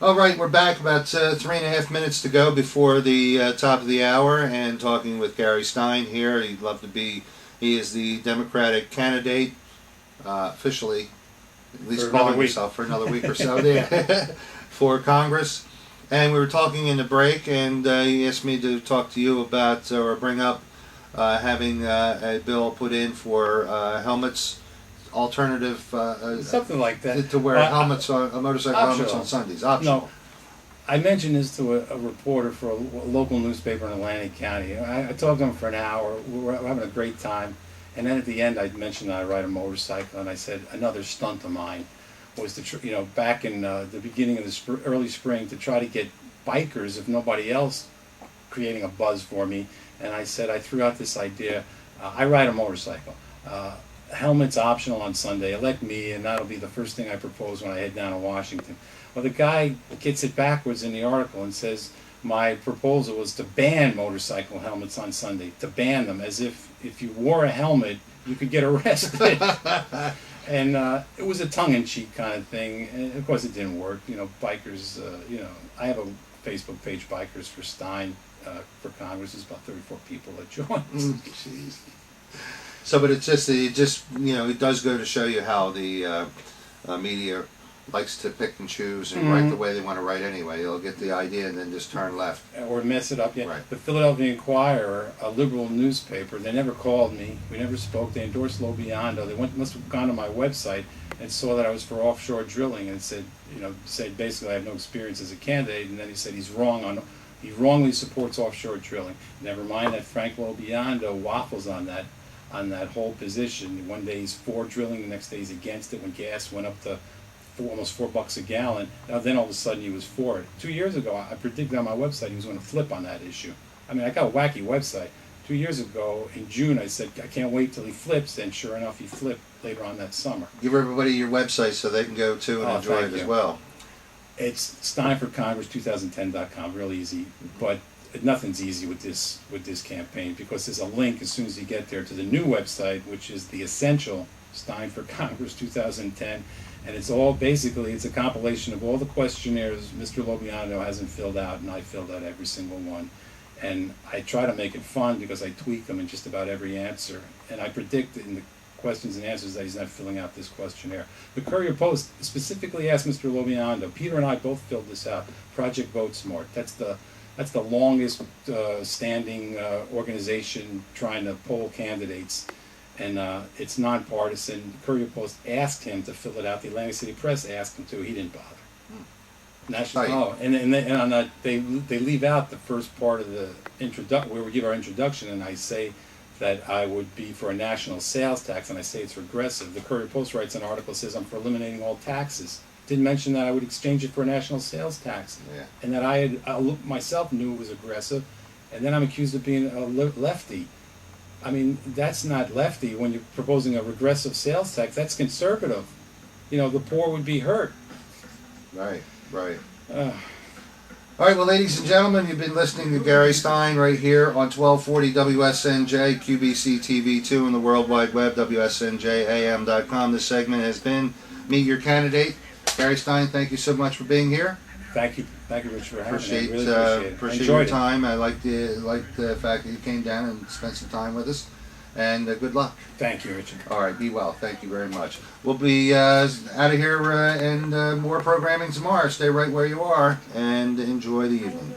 All right, we're back. About 3.5 minutes to go before the top of the hour, and talking with Gary Stein here. He'd love to be. He is the Democratic candidate, officially, at least calling himself for another week or so, there, for Congress. And we were talking in the break, and he asked me to talk to you about or bring up having a bill put in for helmets. Alternative, something like that, to wear helmets on motorcycle helmets on Sundays. Optional. No, I mentioned this to a reporter for a local newspaper in Atlantic County. I talked to him for an hour. We were having a great time, and then at the end, I mentioned that I ride a motorcycle, and I said another stunt of mine was to back in the beginning of the early spring to try to get bikers, if nobody else, creating a buzz for me. And I said I threw out this idea. I ride a motorcycle. Helmet's optional on Sunday. Elect me, and that'll be the first thing I propose when I head down to Washington. Well, the guy gets it backwards in the article and says my proposal was to ban motorcycle helmets on Sunday, to ban them, as if you wore a helmet, you could get arrested. And it was a tongue-in-cheek kind of thing. And of course, it didn't work. Bikers, I have a Facebook page, Bikers for Stein for Congress. There's about 34 people that joined. Jeez. So, but it does go to show you how the media likes to pick and choose and write the way they want to write anyway. They'll get the idea and then just turn left. Or mess it up. Yeah. Right. The Philadelphia Inquirer, a liberal newspaper, they never called me. We never spoke. They endorsed Lo Biondo. They must have gone to my website and saw that I was for offshore drilling and said basically I have no experience as a candidate. And then he said he wrongly supports offshore drilling. Never mind that Frank Lo Biondo waffles on that whole position. One day he's for drilling, the next day he's against it when gas went up to almost $4 a gallon. Now then all of a sudden he was for it. 2 years ago I predicted on my website he was going to flip on that issue. I mean, I got a wacky website. 2 years ago in June I said I can't wait till he flips, and sure enough he flipped later on that summer. Give everybody your website so they can go to and enjoy it as well. It's steinforcongress2010.com, real easy, but nothing's easy with this campaign, because there's a link as soon as you get there to the new website, which is the essential Stein for Congress 2010, and it's a compilation of all the questionnaires Mr. Lo Biondo hasn't filled out, and I filled out every single one, and I try to make it fun because I tweak them in just about every answer, and I predict in the questions and answers that he's not filling out this questionnaire. The Courier Post specifically asked Mr. Lo Biondo. Peter and I both filled this out. Project Vote Smart. That's the longest standing organization trying to poll candidates, and it's nonpartisan. The Courier Post asked him to fill it out. The Atlantic City Press asked him to. He didn't bother. They leave out the first part of the introduction where we give our introduction, and I say that I would be for a national sales tax, and I say it's regressive. The Courier Post writes an article, says I'm for eliminating all taxes. Didn't mention that I would exchange it for a national sales tax, and that I myself knew it was aggressive, and then I'm accused of being a lefty. I mean, that's not lefty when you're proposing a regressive sales tax. That's conservative. The poor would be hurt. Right. All right, well, ladies and gentlemen, you've been listening to Gary Stein right here on 1240 WSNJ, QBC TV2, and the World Wide Web, WSNJAM.com. This segment has been Meet Your Candidate. Gary Stein, thank you so much for being here. Thank you, Rich, for having me. Really appreciate your time. I like the fact that you came down and spent some time with us. And good luck. Thank you, Richard. All right, be well. Thank you very much. We'll be out of here and more programming tomorrow. Stay right where you are and enjoy the evening.